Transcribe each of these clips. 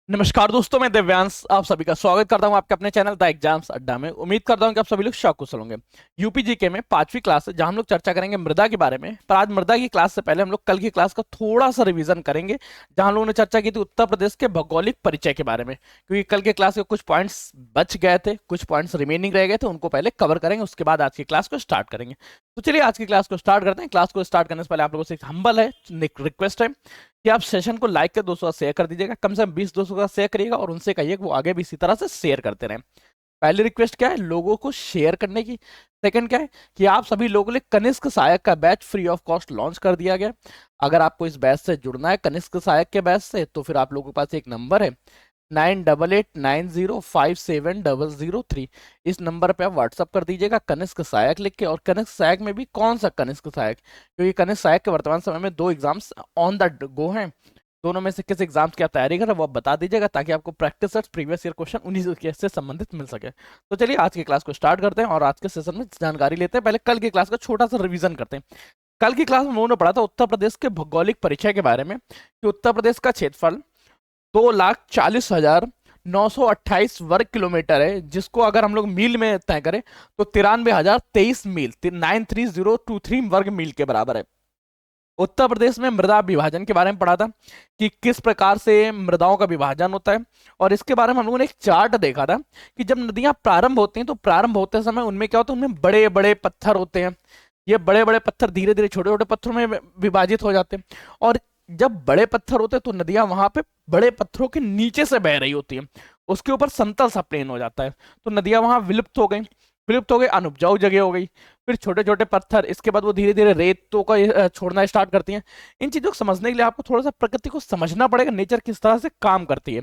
नमस्कार दोस्तों, मैं दिव्यांश आप सभी का स्वागत करता हूं आपके अपने चैनल द एग्जाम्स अड्डा में। उम्मीद करता हूं कि आप सभी लोग शाकुशल होंगे। यूपी जीके में 5वीं क्लास है जहां हम लोग चर्चा करेंगे मृदा के बारे में। पर आज मृदा की क्लास से पहले हम लोग कल की क्लास का थोड़ा सा रिवीजन करेंगे जहां हम लोगों ने चर्चा की थी उत्तर प्रदेश के भौगोलिक परिचय के बारे में, क्योंकि कल के क्लास के कुछ पॉइंट्स बच गए थे, कुछ पॉइंट्स रिमेनिंग रह गए थे, उनको पहले कवर करेंगे, उसके बाद आज की क्लास को स्टार्ट करेंगे। तो चलिए आज की क्लास को स्टार्ट करते हैं। क्लास को स्टार्ट करने से पहले आप लोगों से एक हम्बल है रिक्वेस्ट है कि आप सेशन को लाइक कर दोस्तों का शेयर कर दीजिएगा। कम से कम 20 दोस्तों का शेयर करिएगा और उनसे कहिए कि वो आगे भी इसी तरह से शेयर करते रहें। पहली रिक्वेस्ट क्या है, लोगों को शेयर करने की। सेकंड क्या है कि आप सभी लोगों ने कनिष्क सहायक का batch free of cost launch कर दिया गया। अगर आपको इस बैच से जुड़ना है कनिष्क सहायक के बैच से, तो फिर आप लोगों के पास एक नंबर है 9889057003। इस नंबर पे आप व्हाट्सअप कर दीजिएगा कनिष्क सहायक लिख के। और कनिष्क सहायक में भी कौन सा कनिष्क सहायक, क्योंकि कनिष्क सहायक के वर्तमान समय में 2 एग्जाम्स ऑन द गो हैं। दोनों में से किस एग्जाम्स की आप तैयारी कर रहे हैं वो आप बता दीजिएगा, ताकि आपको practice set previous year question उन्हीं से संबंधित मिल सके। तो चलिए आज की क्लास को स्टार्ट करते हैं और आज के सेशन में जानकारी लेते हैं। पहले कल की क्लास का छोटा सा रिवीजन करते हैं। कल की क्लास में हम लोगों ने पढ़ा था उत्तर प्रदेश के भौगोलिक परिचय के बारे में, कि उत्तर प्रदेश का क्षेत्रफल 2,40,928 वर्ग किलोमीटर है, जिसको अगर हम लोग मील में तय करें तो 93,023 मील 93023 वर्ग मील के बराबर है। उत्तर प्रदेश में मृदा विभाजन के बारे में पढ़ा था कि किस प्रकार से मृदाओं का विभाजन होता है। और इसके बारे में हम लोगों ने एक चार्ट देखा था कि जब नदियां प्रारंभ होती हैं तो प्रारंभ होते समय उनमें क्या होता है, उनमें बड़े बड़े पत्थर होते हैं। ये बड़े बड़े पत्थर धीरे धीरे छोटे छोटे पत्थरों में विभाजित हो जाते हैं। और जब बड़े पत्थर होते हैं तो नदियां वहां पे बड़े पत्थरों के नीचे से बह रही होती हैं, उसके ऊपर समतल सा प्लेन हो जाता है, तो नदियां वहां विलुप्त हो गई, अनुपजाऊ जगह हो गई। फिर छोटे छोटे पत्थर, इसके बाद वो धीरे धीरे रेतों का छोड़ना स्टार्ट करती हैं। इन चीजों को समझने के लिए आपको थोड़ा सा प्रकृति को समझना पड़ेगा, नेचर किस तरह से काम करती है।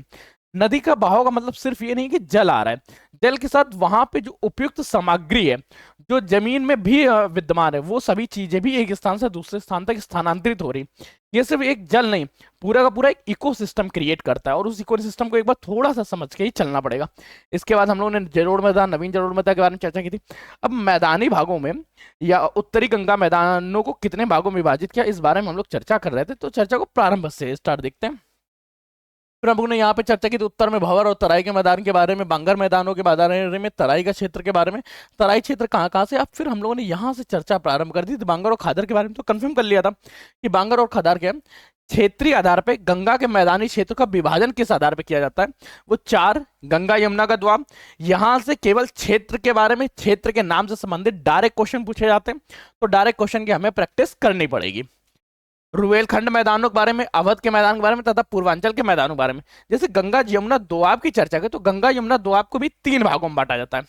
नदी का बहाव का मतलब सिर्फ ये नहीं कि जल आ रहा है, जल के साथ वहां पे जो उपयुक्त सामग्री है जो जमीन में भी विद्यमान है, वो सभी चीजें भी एक स्थान से दूसरे स्थान तक स्थानांतरित हो रही। ये सिर्फ एक जल नहीं, पूरा का पूरा एक इकोसिस्टम क्रिएट करता है, और उस इकोसिस्टम को एक बार थोड़ा सा समझ के ही चलना पड़ेगा। इसके बाद हम लोगों ने जलोढ़ मैदान, नवीन जलोढ़ मैदान के बारे में चर्चा की थी। अब मैदानी भागों में या उत्तरी गंगा मैदानों को कितने भागों में विभाजित किया, इस बारे में हम लोग चर्चा कर रहे थे। तो चर्चा को प्रारंभ से स्टार्ट देखते हैं। फिर हम लोगों ने यहाँ पे चर्चा की थी उत्तर में भंवर और तराई के मैदान के बारे में, बांगर मैदानों के बारे में, तराई का क्षेत्र के बारे में, तराई क्षेत्र कहाँ कहाँ से। अब फिर हम लोगों ने यहाँ से चर्चा प्रारंभ कर दी थी बांगर और खादर के बारे में। तो कंफर्म कर लिया था कि बांगर और खादर के क्षेत्रीय आधार पे गंगा के मैदानी क्षेत्र का विभाजन किस आधार पे किया जाता है, वो 4 गंगा यमुना का दोआब। यहां से केवल क्षेत्र के बारे में, क्षेत्र के नाम से संबंधित डायरेक्ट क्वेश्चन पूछे जाते हैं, तो डायरेक्ट क्वेश्चन की हमें प्रैक्टिस करनी पड़ेगी। रुवेलखंड मैदानों के बारे में, अवध के मैदान के बारे में तथा पूर्वांचल के मैदानों के बारे में। जैसे गंगा यमुना दोआब की चर्चा करें तो गंगा यमुना दोआब को भी 3 भागों में बांटा जाता है,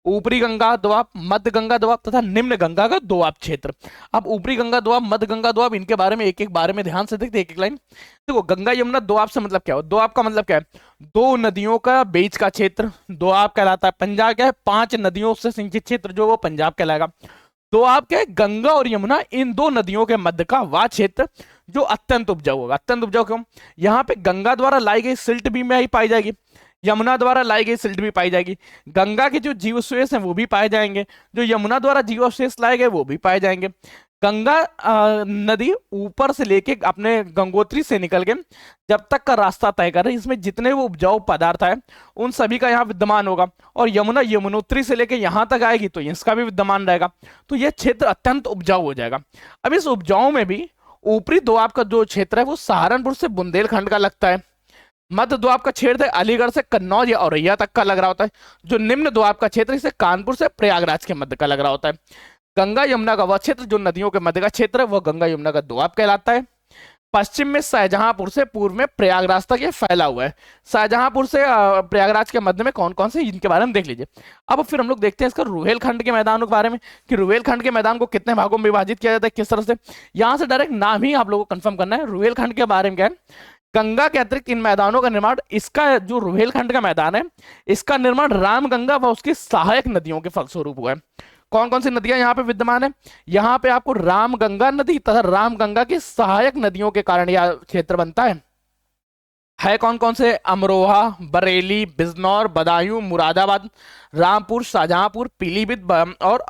ऊपरी गंगा दोआब, मध्य गंगा दोआब तथा निम्न गंगा का दोआब क्षेत्र। अब ऊपरी गंगा दोआब, मध्य गंगा दोआब, इनके बारे में एक एक बारे में ध्यान से देखते एक एक लाइन। देखो गंगा यमुना दोआब से मतलब क्या हो, दोआब का मतलब क्या है, 2 नदियों का बीच का क्षेत्र दोआब कहलाता है। पंजाब क्या है, 5 नदियों से सिंचित क्षेत्र जो वो पंजाब कहलाएगा। दोआब क्या है, गंगा और यमुना इन 2 नदियों के मध्य का वह क्षेत्र जो अत्यंत उपजाऊ होगा। अत्यंत उपजाऊ क्यों, यहाँ पे गंगा द्वारा लाई गई सिल्ट भी में ही पाई जाएगी, यमुना द्वारा लाई गई सिल्ट भी पाई जाएगी। गंगा के जो जीवावशेष हैं वो भी पाए जाएंगे, जो यमुना द्वारा जीवावशेष लाए गए वो भी पाए जाएंगे। गंगा नदी ऊपर से लेके अपने गंगोत्री से निकल के जब तक का रास्ता तय कर रहे, इसमें जितने वो उपजाऊ पदार्थ है उन सभी का यहाँ विद्यमान होगा। और यमुना यमुनोत्री से लेके यहाँ तक आएगी तो इसका भी विद्यमान रहेगा, तो यह क्षेत्र अत्यंत उपजाऊ हो जाएगा। अब इस उपजाऊ में भी ऊपरी दोआब का जो क्षेत्र है वो सहारनपुर से बुंदेलखंड का लगता है। मध्य दोआब का क्षेत्र अलीगढ़ से कन्नौज या औरैया तक का लग रहा होता है। जो निम्न दोआब का क्षेत्र इसे कानपुर से प्रयागराज के मध्य का लग रहा होता है। गंगा यमुना का वह क्षेत्र जो नदियों के मध्य का क्षेत्र है वह गंगा यमुना का दोआब कहलाता है। पश्चिम में शाहजहांपुर से, पूर्व में प्रयागराज तक ये फैला हुआ है। शाहजहांपुर से प्रयागराज के मध्य में कौन कौन से, इनके बारे में देख लीजिए। अब फिर हम लोग देखते हैं इसका रुहेलखंड के मैदानों के बारे में, कि रुहेलखंड के मैदान को कितने भागों में विभाजित किया जाता है, किस तरह से। यहाँ से डायरेक्ट नाम ही आप लोगों को कंफर्म करना है। रुहेलखंड के बारे में क्या है, गंगा के अतिरिक्त इन मैदानों का निर्माण, इसका जो रुहेलखंड का मैदान है इसका निर्माण रामगंगा व उसकी सहायक नदियों के फलस्वरूप हुआ है। कौन कौन सी नदियां यहाँ पे विद्यमान है, यहाँ पे आपको रामगंगा नदी तथा रामगंगा की सहायक नदियों के कारण यह क्षेत्र बनता है कौन कौन से, अमरोहा, बरेली, बिजनौर, बदायूं, मुरादाबाद, रामपुर, शाहजहांपुर, पीलीभीत और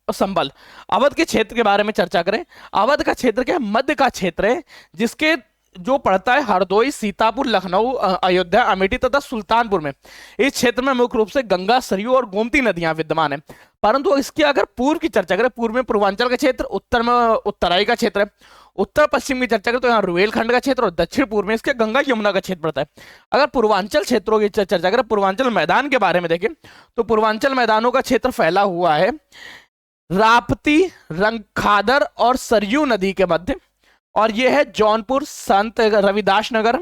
संभल। अवध के क्षेत्र के बारे में चर्चा करें। अवध का क्षेत्र क्या है, मध्य का क्षेत्र है, जिसके जो पड़ता है हरदोई, सीतापुर, लखनऊ, अयोध्या, अमेठी तथा सुल्तानपुर में। इस क्षेत्र में मुख्य रूप से गंगा, सरयू और गोमती नदियां विद्यमान है। परंतु इसकी अगर पूर्व की चर्चा करें, पूर्व में पूर्वांचल का क्षेत्र, उत्तर में उत्तराई का क्षेत्र है, उत्तर पश्चिम की चर्चा करें तो यहाँ रुहेलखंड का क्षेत्र और दक्षिण पूर्व में इसके गंगा यमुना का क्षेत्र पड़ता है। अगर पूर्वांचल क्षेत्रों की चर्चा करें, पूर्वांचल मैदान के बारे में देखें तो पूर्वांचल मैदानों का क्षेत्र फैला हुआ है राप्ती, रंगखादर और सरयू नदी के मध्य, और यह है जौनपुर, संत रविदास नगर,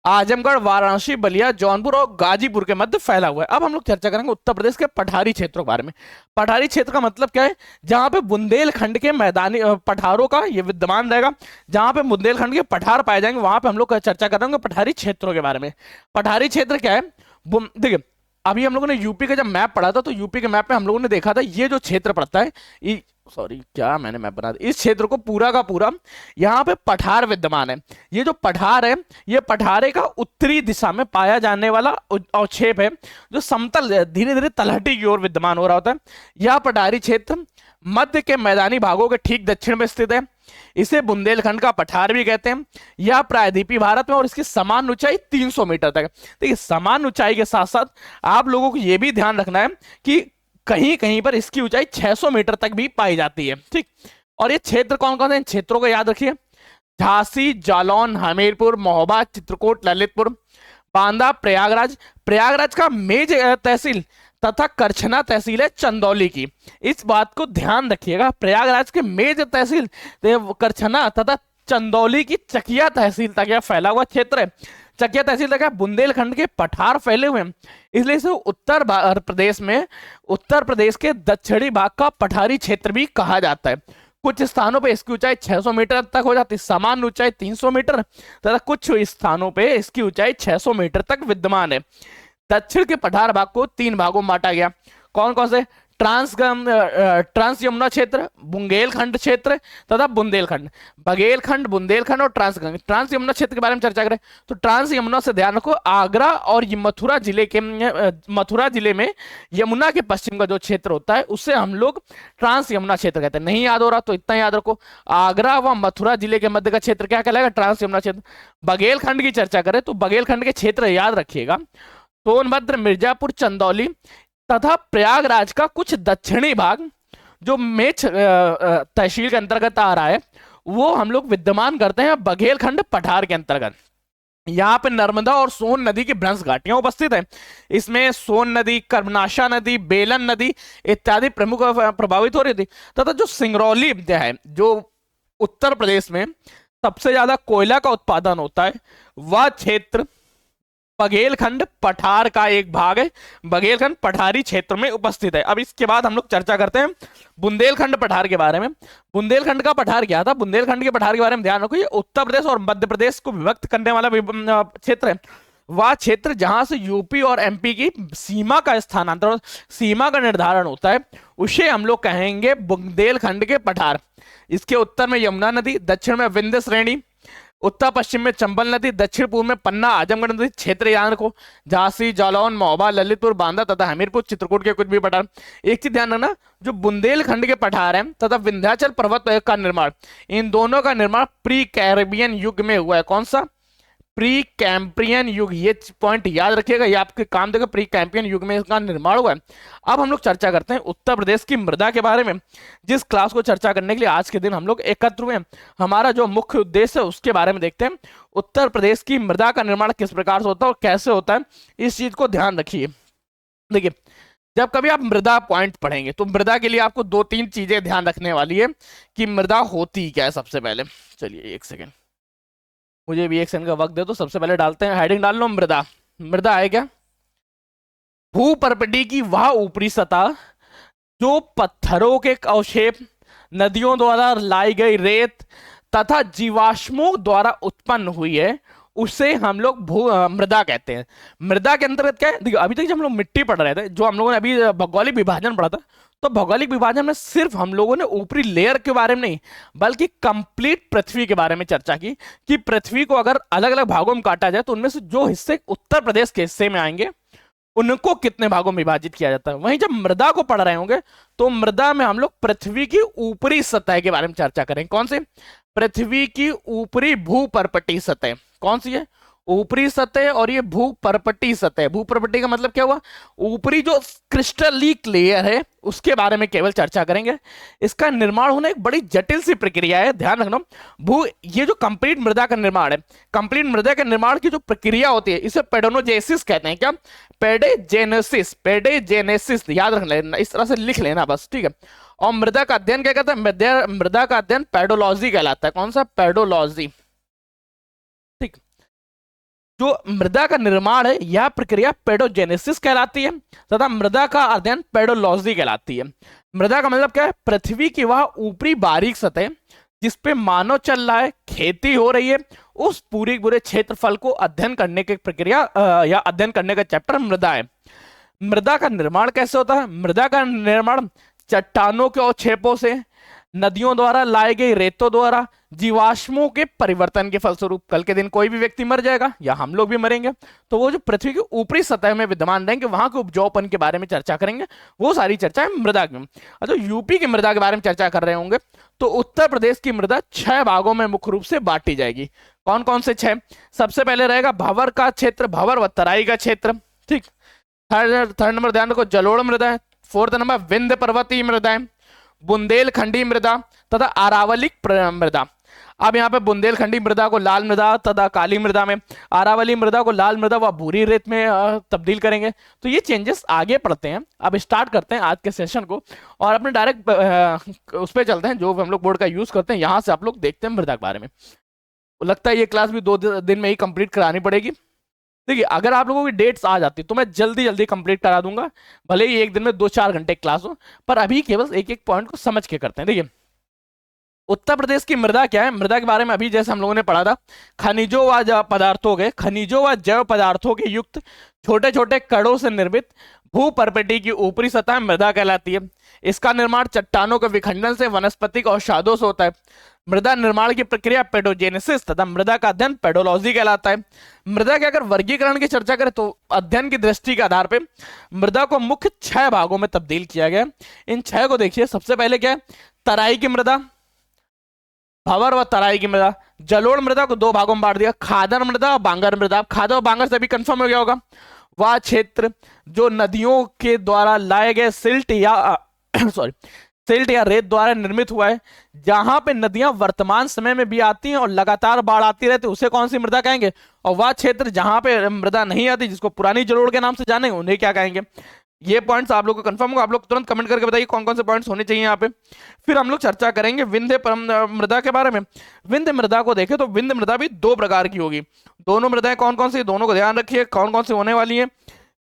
आजमगढ़, वाराणसी, बलिया, जौनपुर और गाजीपुर के मध्य फैला हुआ है। अब हम लोग चर्चा करेंगे उत्तर प्रदेश के पठारी क्षेत्रों के बारे में। पठारी क्षेत्र का मतलब क्या है? जहां पे बुंदेलखंड के मैदानी पठारों का ये विद्यमान रहेगा, जहां पे बुंदेलखंड के पठार पाए जाएंगे वहां पे हम लोग चर्चा करेंगे पठारी क्षेत्रों के बारे में। पठारी क्षेत्र क्या है? देखिए, अभी हम लोगों ने यूपी का जब मैप पढ़ा था तो यूपी के मैप में हम लोगों ने देखा था ये जो क्षेत्र पड़ता है, सॉरी क्या मैंने मैप बना दिया, इस क्षेत्र को पूरा का पूरा यहाँ पे पठार विद्यमान है। ये जो पठार है, ये पठारे का उत्तरी दिशा में पाया जाने वाला अवक्षेप है जो समतल धीरे धीरे तलहटी की ओर विद्यमान हो रहा होता है। यह पठारी क्षेत्र मध्य के मैदानी भागों के ठीक दक्षिण में स्थित है। इसे बुंदेलखंड का पठार भी कहते हैं। यह प्रायद्वीपीय भारत में और इसकी समान ऊंचाई 300 मीटर तक है। देखिए, समान ऊंचाई के साथ साथ आप लोगों को यह भी ध्यान रखना है कि कहीं कहीं पर इसकी ऊंचाई 600 मीटर तक भी पाई जाती है। ठीक, और ये क्षेत्र कौन कौन से क्षेत्रों को याद रखिए? झांसी, जालौन, हमीरपुर, महोबा, चित्रकूट, ललितपुर, बांदा, प्रयागराज। प्रयागराज का मेज तहसील तथा करछना तहसील है चंदौली की। इस बात को ध्यान रखिएगा, प्रयागराज के मेज तहसील, करछना तथा चंदौली की चकिया तहसील तक यह फैला हुआ क्षेत्र है। चकिया तहसील तक बुंदेलखंड के पठार फैले हुए हैं, इसलिए इसे उत्तर प्रदेश के दक्षिणी भाग का पठारी क्षेत्र भी कहा जाता है। कुछ स्थानों पे इसकी ऊंचाई 600 मीटर तक हो जाती है, समान ऊंचाई 300 मीटर तथा कुछ स्थानों पे इसकी ऊंचाई 600 मीटर तक विद्यमान है। दक्षिण के पठार भाग को 3 भागों में बांटा गया। कौन कौन से? ट्रांस यमुना क्षेत्र, बुंदेलखंड क्षेत्र तथा बुंदेलखंड। बघेलखंड, बुंदेलखंड और ट्रांस यमुना क्षेत्र के बारे में चर्चा करें तो ट्रांस यमुना से ध्यान रखो, आगरा और मथुरा जिले में यमुना के पश्चिम का जो क्षेत्र होता है उससे हम लोग ट्रांस यमुना क्षेत्र कहते हैं। नहीं याद हो रहा तो इतना याद रखो, आगरा व मथुरा जिले के मध्य का क्षेत्र क्या कहलाएगा? ट्रांस यमुना क्षेत्र। बघेलखंड की चर्चा करें तो बघेलखंड के क्षेत्र याद रखिएगा, सोनभद्र, मिर्जापुर, चंदौली तथा प्रयागराज का कुछ दक्षिणी भाग जो मेच तहसील के अंतर्गत आ रहा है वो हम लोग विद्यमान करते हैं बघेलखंड पठार के अंतर्गत। यहाँ पे नर्मदा और सोन नदी की भ्रंश घाटियां उपस्थित है। इसमें सोन नदी, कर्मनाशा नदी, बेलन नदी इत्यादि प्रमुख प्रभावित हो रही थी। तथा जो सिंगरौली है, जो उत्तर प्रदेश में सबसे ज्यादा कोयला का उत्पादन होता है, वह क्षेत्र बघेलखंड पठार का एक भाग है, बघेलखंड पठारी क्षेत्र में उपस्थित है। अब इसके बाद हम लोग चर्चा करते हैं बुंदेलखंड पठार के बारे में। बुंदेलखंड का पठार क्या था? बुंदेलखंड के पठार के बारे में ध्यान रखो, ये उत्तर प्रदेश और मध्य प्रदेश को विभक्त करने वाला क्षेत्र है। वह क्षेत्र जहां से यूपी और एमपी की सीमा का स्थानांतरण, सीमा का निर्धारण होता है, उसे हम लोग कहेंगे बुंदेलखंड के पठार। इसके उत्तर में यमुना नदी, दक्षिण में विंध्य श्रेणी, उत्तर पश्चिम में चंबल नदी, दक्षिण पूर्व में पन्ना, आजमगढ़ नदी क्षेत्र याद रखो, झांसी, जालौन, महोबा, ललितपुर, बांदा तथा हमीरपुर, चित्रकूट के कुछ भी पठार। एक चीज ध्यान रखना, जो बुंदेलखंड के पठार हैं तथा विंध्याचल पर्वत का निर्माण, इन दोनों का निर्माण प्री कैरिबियन युग में हुआ है। कौन सा? प्री कैंप्रियन युग। ये पॉइंट याद रखिएगा, ये आपके काम देगा। प्री कैंप्रियन युग में इसका निर्माण हुआ है। अब हम लोग चर्चा करते हैं उत्तर प्रदेश की मृदा के बारे में, जिस क्लास को चर्चा करने के लिए आज के दिन हम लोग एकत्र हुए हैं। हमारा जो मुख्य उद्देश्य है उसके बारे में देखते हैं। उत्तर प्रदेश की मृदा का निर्माण किस प्रकार से होता है और कैसे होता है, इस चीज को ध्यान रखिए। देखिए, जब कभी आप मृदा पॉइंट पढ़ेंगे तो मृदा के लिए आपको 2-3 चीजें ध्यान रखने वाली है कि मृदा होती क्या है। सबसे पहले चलिए एक सेकेंड, मुझे भी एक सेकंड का वक्त दे तो सबसे पहले डालते हैं, हेडिंग डाल लो मृदा। मृदा है क्या? भूपर्पटी की वह ऊपरी सतह जो पत्थरों के अवशेप, नदियों द्वारा लाई गई रेत तथा जीवाश्मों द्वारा उत्पन्न हुई है, उसे हम लोग मृदा कहते हैं। मृदा के अंतर्गत क्या है? देखिए, अभी तक जब हम लोग मिट्टी पढ़ रहे थे, जो हम लोगों ने अभी भौगोलिक विभाजन पढ़ा था, तो भौगोलिक विभाजन में सिर्फ हम लोगों ने ऊपरी लेयर के बारे में नहीं बल्कि कंप्लीट पृथ्वी के बारे में चर्चा की कि पृथ्वी को अगर अलग अलग भागों में काटा जाए तो उनमें से जो हिस्से उत्तर प्रदेश के हिस्से में आएंगे उनको कितने भागों में विभाजित किया जाता है। वहीं जब मृदा को पढ़ रहे होंगे तो मृदा में हम लोग पृथ्वी की ऊपरी सतह के बारे में चर्चा करेंगे। कौन से? पृथ्वी की ऊपरी भूपर्पटी सतह। कौन सी है? ऊपरी सतह और ये भूपर्पटी सतह। भूपर्पटी का मतलब क्या हुआ? ऊपरी जो क्रिस्टलिक लेयर है उसके बारे में केवल चर्चा करेंगे। इसका निर्माण होना एक बड़ी जटिल सी प्रक्रिया है, ध्यान रखना। ये जो कंप्लीट मृदा का निर्माण है, कंप्लीट मृदा के निर्माण की जो प्रक्रिया होती है इसे पेडोनोजेसिस कहते हैं। क्या? पेडेजेनेसिस। पेडेजेनेसिस याद रख लेना, इस तरह से लिख लेना बस, ठीक है। और मृदा का अध्ययन क्या कहता है? मृदा का अध्ययन पेडोलॉजी कहलाता है। कौन सा? पेडोलॉजी, ठीक। जो मृदा का निर्माण है यह प्रक्रिया पेडोजेनेसिस कहलाती है तथा मृदा का अध्ययन पेडोलॉजी कहलाती है। मृदा का मतलब क्या है? पृथ्वी की वह ऊपरी बारीक सतह जिसपे मानव चल रहा है, खेती हो रही है, उस पूरे क्षेत्रफल को अध्ययन करने की प्रक्रिया या अध्ययन करने का चैप्टर मृदा है। मृदा का निर्माण कैसे होता है? मृदा का निर्माण चट्टानों के अवक्षेपों से, नदियों द्वारा लाए गए रेतों द्वारा, जीवाश्मों के परिवर्तन के फलस्वरूप। कल के दिन कोई भी व्यक्ति मर जाएगा या हम लोग भी मरेंगे, तो वो जो पृथ्वी की ऊपरी सतह में विद्यमान रहेंगे वहां के उपजाऊपन के बारे में चर्चा करेंगे। वो सारी चर्चा है मृदा की। अच्छा, यूपी की मृदा के बारे में चर्चा कर रहे होंगे तो उत्तर प्रदेश की मृदा 6 भागों में मुख्य रूप से बांटी जाएगी। कौन कौन से 6? सबसे पहले रहेगा भंवर का क्षेत्र, भंवर व तराई का क्षेत्र, ठीक। थर्ड नंबर ध्यान रखो, जलोढ़ मृदा है। फोर्थ नंबर विंध्य पर्वतीय मृदा है, बुंदेलखंडी मृदा तथा अरावलिक मृदा। अब यहाँ पे बुंदेलखंडी मृदा को लाल मृदा तथा काली मृदा में, अरावली मृदा को लाल मृदा व भूरी रेत में तब्दील करेंगे। तो ये चेंजेस आगे पढ़ते हैं। अब स्टार्ट करते हैं आज के सेशन को और अपने डायरेक्ट उस पर चलते हैं जो हम लोग बोर्ड का यूज करते हैं। यहाँ से आप लोग देखते हैं मृदा के बारे में। लगता है ये क्लास भी 2 दिन में ही कंप्लीट करानी पड़ेगी। देखिए, अगर आप लोगों की डेट्स आ जाती तो मैं जल्दी जल्दी कंप्लीट करा दूंगा, भले ही एक दिन में 2-4 घंटे क्लास हो, पर अभी केवल एक एक पॉइंट को समझ के करते हैं। देखिए, उत्तर प्रदेश की मृदा क्या है? मृदा के बारे में अभी जैसे हम लोगों ने पढ़ा था, खनिजों व जैव पदार्थों के युक्त छोटे छोटे कणों से निर्मित भूपर्पटी की ऊपरी सतह मृदा कहलाती है। इसका निर्माण चट्टानों के विखंडन से, वनस्पतिक अवसादों से होता है। मृदा निर्माण की प्रक्रिया पेडोजेनेसिस तथा मृदा का अध्ययन पेडोलॉजी कहलाता है। मृदा के अगर वर्गीकरण की चर्चा करें तो अध्ययन की दृष्टि के आधार पर मृदा को मुख्य 6 भागों में तब्दील किया गया। इन 6 को देखिए। सबसे पहले क्या है? तराई की मृदा, भंवर व तराई की मृदा। जलोढ़ मृदा को 2 भागों में बांट दिया, खादर मृदा और बांगर मृदा। खादर और बांगर से भी कंफर्म हो गया होगा। वह क्षेत्र जो नदियों के द्वारा लाए गए सिल्ट या रेत द्वारा निर्मित हुआ है, जहां पे नदियां वर्तमान समय में भी आती हैं और लगातार बाढ़ आती रहती है, उसे कौन सी मृदा कहेंगे? और वह क्षेत्र जहां पे मृदा नहीं आती, जिसको पुरानी जलोढ़ के नाम से जानेंगे, उन्हें क्या कहेंगे? ये पॉइंट्स आप लोग को कंफर्म होगा। आप लोग तुरंत कमेंट करके बताइए कौन कौन से पॉइंट्स होने चाहिए यहाँ पे। फिर हम लोग चर्चा करेंगे विंध्य मृदा के बारे में। विंध्य मृदा को देखें तो विंध्य मृदा भी 2 प्रकार की होगी। दोनों मृदाएं कौन कौन सी, दोनों को ध्यान रखिए कौन कौन सी होने वाली है।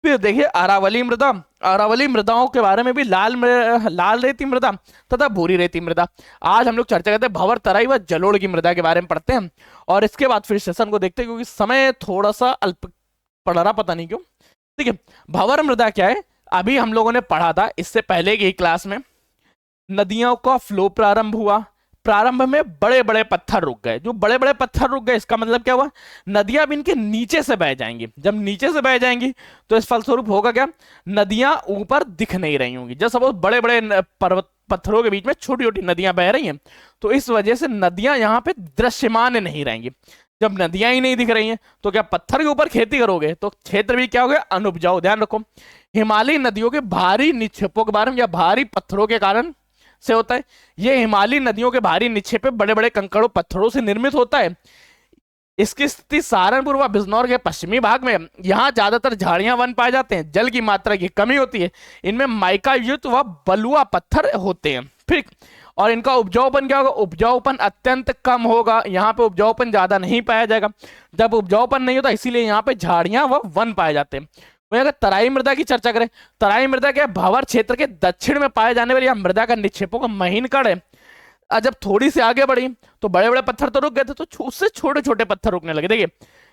फिर देखिए अरावली मृदा। अरावली मृदाओं के बारे में भी लाल रेती मृदा तथा भूरी रेती मृदा। आज हम लोग चर्चा करते हैं भंवर, तराई व जलोढ़ की मृदा के बारे में पढ़ते हैं और इसके बाद फिर सेशन को देखते हैं, क्योंकि समय थोड़ा सा अल्प पड़ रहा, पता नहीं क्यों। ठीक है, भंवर मृदा क्या है? अभी हम लोगों ने पढ़ा था इससे पहले की क्लास में। नदियों का फ्लो प्रारंभ हुआ, प्रारंभ में बड़े बड़े पत्थर रुक गए। जो बड़े बड़े पत्थर रुक गए इसका मतलब क्या हुआ? नदियां अब इनके नीचे से बह जाएंगी। जब नीचे से बह जाएंगी तो इस फलस्वरूप होगा क्या? नदियां ऊपर दिख नहीं रही होंगी। जब सपोज बड़े बड़े पर्वत पत्थरों के बीच में छोटी छोटी नदियां बह रही हैं, तो इस वजह से नदियां यहाँ पे दृश्यमान नहीं रहेंगी। जब नदियां ही नहीं दिख रही हैं तो क्या पत्थर के ऊपर खेती करोगे तो क्षेत्र भी क्या हो गया? अनुपजाऊ। ध्यान रखो, हिमालयी नदियों के भारी निक्षेपों के बारे में या भारी पत्थरों के कारण से होता है। यह हिमालयी नदियों के भारी निक्षेप बड़े बड़े कंकड़ों पत्थरों से निर्मित होता है। इसकी स्थिति सहारनपुर व बिजनौर के पश्चिमी भाग में। यहाँ ज्यादातर झाड़ियां वन पाए जाते हैं, जल की मात्रा की कमी होती है, इनमें माइका युक्त व बलुआ पत्थर होते हैं। ठीक, और इनका उपजाऊपन क्या होगा? उपजाऊपन अत्यंत कम होगा। यहाँ पे उपजाऊपन ज्यादा नहीं पाया जाएगा। जब उपजाऊपन नहीं होता इसीलिए यहाँ पे झाड़ियां व वन पाए जाते हैं। अगर तराई मृदा की चर्चा करें, तराई मृदा क्या? भंवर क्षेत्र के दक्षिण में पाए जाने वाली मृदा का निक्षेपों का महीन कण है। जब थोड़ी सी आगे बढ़ी तो बड़े बड़े पत्थर तो रुक गए थे, तो उससे छोटे छोटे पत्थर रुकने लगे। देखिए,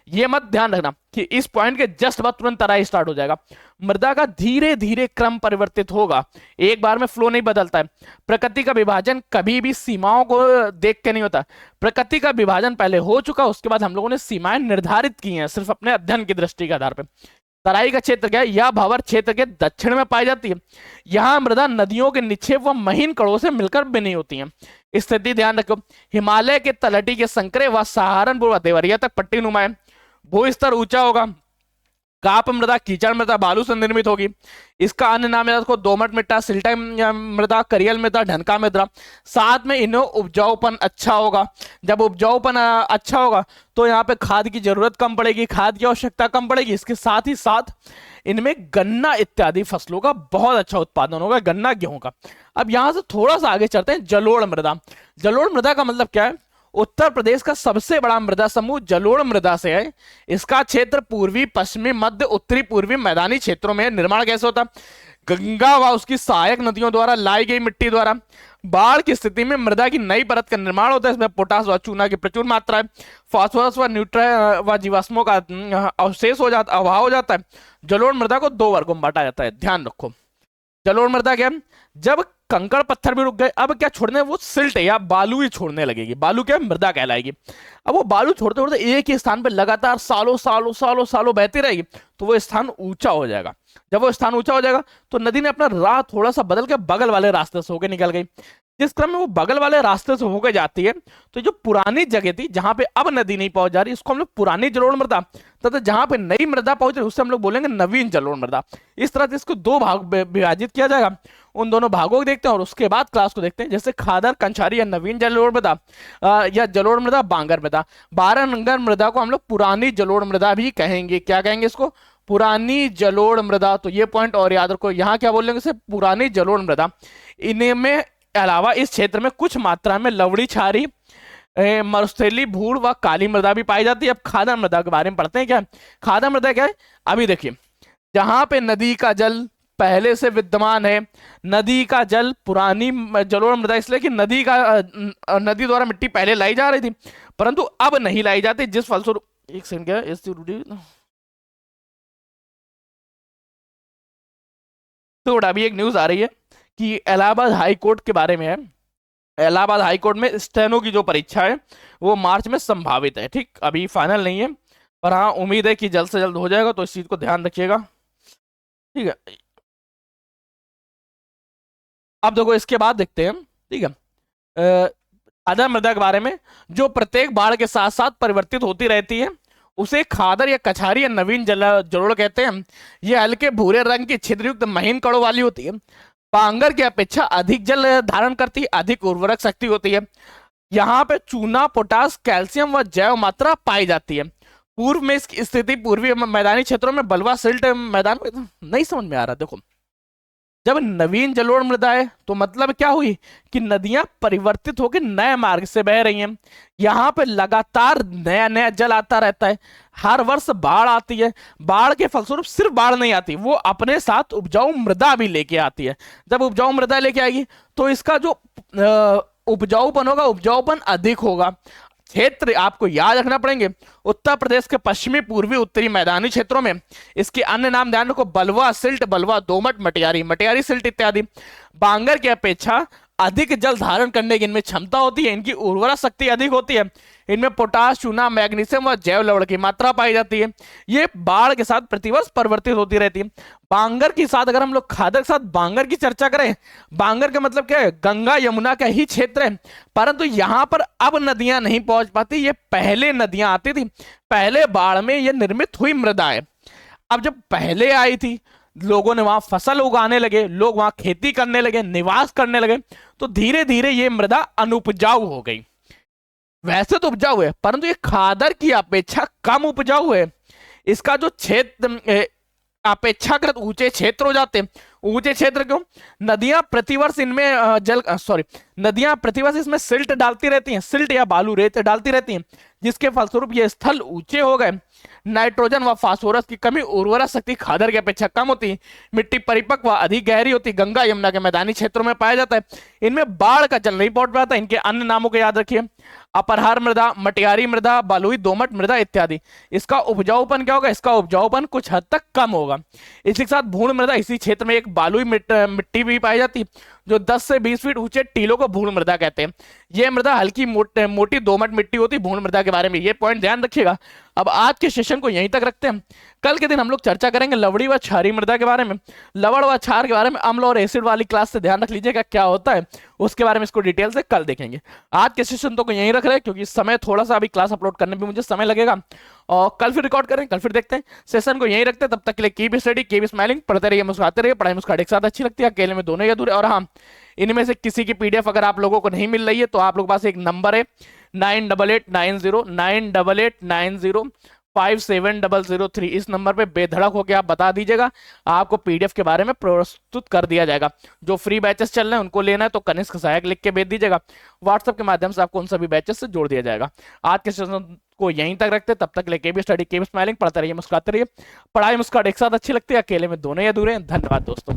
ये मत ध्यान रखना कि इस पॉइंट के जस्ट बाद तुरंत तराई स्टार्ट हो जाएगा। मृदा का धीरे धीरे क्रम परिवर्तित होगा, एक बार में फ्लो नहीं बदलता है। प्रकृति का विभाजन कभी भी सीमाओं को देख के नहीं होता। प्रकृति का विभाजन पहले हो चुका, उसके बाद हम लोगों ने सीमाएं निर्धारित की हैं सिर्फ अपने अध्ययन की दृष्टि के आधार पर। तराई का क्षेत्र क्या है, यह भंवर क्षेत्र के दक्षिण में पाई जाती है। यहाँ मृदा नदियों के निक्षेप व महीन कणों से मिलकर बनी होती है। स्थिति ध्यान रखो, हिमालय के तलहटी के संकरे व सहारनपुर व देवरिया तक पट्टी नुमा है। भू स्तर ऊंचा होगा। काप मृदा, कीचड़ मृदा, बालू से निर्मित होगी। इसका अन्य नाम है इसको दोमट मिट्टा, सिल्टा मृदा, करियल मृदा, ढनका मृदा। साथ में इन्हें उपजाऊपन अच्छा होगा। जब उपजाऊपन अच्छा होगा तो यहाँ पे खाद की जरूरत कम पड़ेगी, खाद की आवश्यकता कम पड़ेगी। इसके साथ ही साथ इनमें गन्ना इत्यादि फसलों का बहुत अच्छा उत्पादन होगा, गन्ना गेहूं का। अब यहां से थोड़ा सा आगे चलते हैं, जलोढ़ मृदा। जलोढ़ मृदा का मतलब क्या है? उत्तर प्रदेश का सबसे बड़ा मृदा समूह जलोढ़ मृदा से है। इसका क्षेत्र पूर्वी, पश्चिमी, मध्य, उत्तरी पूर्वी मैदानी क्षेत्रों में। निर्माण कैसे होता? गंगा व उसकी सहायक नदियों द्वारा लाई गई मिट्टी द्वारा। बाढ़ की स्थिति में मृदा की नई परत का निर्माण होता है। इसमें पोटास व चूना की प्रचुर मात्रा है। फास्फोरस व न्यूट्रिएंट व जीवाश्मों का अवशेष हो जाता, अभाव हो जाता है। जलोढ़ मृदा को दो वर्गों में बांटा जाता है, ध्यान रखो। जलोढ़ मृदा क्या? जब कंकड़ पत्थर भी रुक गए, अब क्या छोड़ने, वो सिल्ट या बालू ही छोड़ने लगेगी। बालू क्या? मृदा कहलाएगी। अब वो बालू छोड़ते छोड़ते एक ही स्थान पर लगातार सालों सालों सालों सालों बहती रहेगी, तो वो स्थान ऊंचा हो जाएगा। जब वो स्थान ऊंचा हो जाएगा तो नदी ने अपना राह थोड़ा सा बदल के बगल वाले रास्ते से होकर निकल गई। जिस क्रम में वो बगल वाले रास्ते से होकर जाती है, तो जो पुरानी जगह थी जहां पे अब नदी नहीं पहुंच जा रही, उसको हम लोग पुरानी जलोढ़ मृदा, तथा जहां पे नई मृदा पहुंच रही उससे हम लोग बोलेंगे नवीन जलोढ़ मृदा। इस तरह से इसको दो भाग विभाजित किया जाएगा। उन दोनों भागों को देखते हैं और उसके बाद क्लास को देखते हैं। जैसे खादर, कंछारी या नवीन जलोढ़ मृदा या जलोढ़ मृदा, बांगर मृदा। बारहनगर मृदा को हम लोग पुरानी जलोढ़ मृदा भी कहेंगे। क्या कहेंगे इसको? पुरानी जलोढ़ मृदा। तो ये पॉइंट और याद रखो, यहाँ क्या बोलेंगे इसे? पुरानी जलोढ़ मृदा। इनमें अलावा इस क्षेत्र में कुछ मात्रा में लवड़ी, छारी, मरुस्थलीय, भूड़ व काली मृदा भी पाई जाती है। अब खादर मृदा के बारे में पढ़ते हैं। क्या खादर मृदा क्या है? अभी देखिए, जहां पे नदी का जल पहले से विद्यमान है, नदी का जल पुरानी जलोढ़ मृदा इसलिए कि नदी द्वारा मिट्टी पहले लाई जा रही थी, परंतु अब नहीं लाई जाती, जिस फलस्वरूप, एक सेकंड, क्या तो अभी एक न्यूज आ रही है कि इलाहाबाद हाई कोर्ट के बारे में है। इलाहाबाद हाई कोर्ट में स्टेनो की जो परीक्षा है वो मार्च में संभावित है। ठीक, अभी फाइनल नहीं है, पर हाँ उम्मीद है कि जल्द से जल्द हो जाएगा, तो इस चीज को ध्यान रखिएगा। ठीक है, अब देखो इसके बाद देखते हैं। ठीक है, खादर मृदा के बारे में, जो प्रत्येक बाढ़ के साथ साथ परिवर्तित होती रहती है, उसे खादर या कछारी या नवीन जलोढ़ कहते हैं। ये हल्के भूरे रंग की छिद्रयुक्त महीन कणों वाली होती है। बांगर की अपेक्षा अधिक जल धारण करती है, अधिक उर्वरक शक्ति होती है। यहाँ पे चूना, पोटास, कैल्शियम व जैव मात्रा पाई जाती है। पूर्व में इसकी स्थिति पूर्वी मैदानी क्षेत्रों में बलुआ, सिल्ट मैदान में। नहीं समझ में आ रहा? देखो, जब नवीन जलोढ़ मृदा है तो मतलब क्या हुई कि नदियां परिवर्तित होकर नए मार्ग से बह रही हैं। यहाँ पे लगातार नया नया जल आता रहता है। हर वर्ष बाढ़ आती है। बाढ़ के फलस्वरूप सिर्फ बाढ़ नहीं आती, वो अपने साथ उपजाऊ मृदा भी लेके आती है। जब उपजाऊ मृदा लेके आएगी तो इसका जो उपजाऊपन होगा, उपजाऊपन अधिक होगा। क्षेत्र आपको याद रखना पड़ेंगे, उत्तर प्रदेश के पश्चिमी, पूर्वी, उत्तरी मैदानी क्षेत्रों में। इसके अन्य नाम ध्यान रखो, बलुआ, सिल्ट, बलुआ, दोमट, मटियारी, मटियारी सिल्ट इत्यादि। बांगर की अपेक्षा अधिक जल धारण करने की इनमें क्षमता होती है। इनकी उर्वरा शक्ति अधिक होती है। इनमें पोटास, चूना, मैग्नीशियम व जैव लवण की मात्रा पाई जाती है। ये बाढ़ के साथ प्रतिवर्ष परिवर्तित होती रहती है। बांगर के साथ अगर हम लोग खादर के साथ बांगर की चर्चा करें, बांगर का मतलब क्या है? गंगा यमुना का ही क्षेत्र है, परंतु यहां पर अब नदियां नहीं पहुंच पाती। ये पहले नदियां आती थी, पहले बाढ़ में ये निर्मित हुई मृदा है। अब जब पहले आई थी, लोगों ने वहां फसल उगाने लगे, लोग वहां खेती करने लगे, निवास करने लगे, तो धीरे धीरे ये मृदा अनुपजाऊ हो गई। वैसे तो उपजाऊ है, परंतु ये खादर की अपेक्षा कम उपजाऊ है। इसका जो क्षेत्र अपेक्षाकृत ऊंचे क्षेत्र हो जाते हैं। ऊंचे क्षेत्र क्यों? नदियां प्रतिवर्ष इनमें नदियां प्रतिवर्ष इसमें सिल्ट डालती रहती हैं, सिल्ट या बालू, रेत डालती रहती हैं, जिसके फलस्वरूप ये स्थल ऊंचे हो गए। नाइट्रोजन व फास्फोरस की कमी, उर्वरा शक्ति खादर की अपेक्षा कम होती। मिट्टी परिपक्व व अधिक गहरी होती। गंगा यमुना के मैदानी क्षेत्रों में पाया जाता है। इनमें बाढ़ का जल नहीं पहुंच पाता। इनके अन्य नामों को याद रखिए, अपरहार मृदा, मटियारी मृदा, बलुई दोमट मृदा इत्यादि। इसका उपजाऊपन क्या होगा? इसका उपजाऊपन कुछ हद तक कम होगा। इसी के साथ भूण मृदा, इसी क्षेत्र में एक बालुई मिट्टी भी पाई जाती जो 10 से 20 फीट ऊंचे टीलों को भूण मृदा कहते हैं। यह मृदा हल्की मोटी दोमट मिट्टी होती है भूण मृदा के बारे में, ये पॉइंट ध्यान रखिएगा। अब आज के सेशन को यहीं तक रखते हैं। कल के दिन हम लोग चर्चा करेंगे लवड़ी व क्षारीय मृदा के बारे में, लवण व क्षार के बारे में। अम्ल और एसिड वाली क्लास से ध्यान रख लीजिएगा क्या होता है, उसके बारे में इसको डिटेल से कल देखेंगे। आज के सेशन तो यहीं रख रहे हैं क्योंकि समय थोड़ा सा अभी क्लास अपलोड करने में मुझे समय लगेगा, और कल फिर रिकॉर्ड करें, कल फिर देखते हैं। सेशन को यहीं रखते हैं, तब तक के लिए कीप स्टडी, कीप स्माइलिंग, पढ़ते रहिए, मुस्कुराते रहिए। पढ़ाई मुस्कुराहट एक साथ अच्छी लगती है, अकेले में दोनों ही अधूरे। और हाँ, इनमें से किसी की पीडीएफ अगर आप लोगों को नहीं मिल रही है तो आप लोगों के पास एक नंबर है 9889098890570003, इस नंबर पे बेधड़क होकर आप बता दीजिएगा, आपको पीडीएफ के बारे में प्रस्तुत कर दिया जाएगा। जो फ्री बैचेस चल रहे हैं उनको लेना है तो कनिष्क सहायक लिख के भेज दीजिएगा, व्हाट्सएप के माध्यम से आपको उन सभी बैचेस से जोड़ दिया जाएगा। आज के सेशन को यहीं तक रखते, तब तक लेके भी स्टडी, केबी स्माइलिंग, पढ़ते रहिए, मुस्कुराते रहिए। पढ़ाई मुस्कुराहट एक साथ अच्छी लगती है, अकेले में दोनों ही अधूरे हैं। धन्यवाद दोस्तों।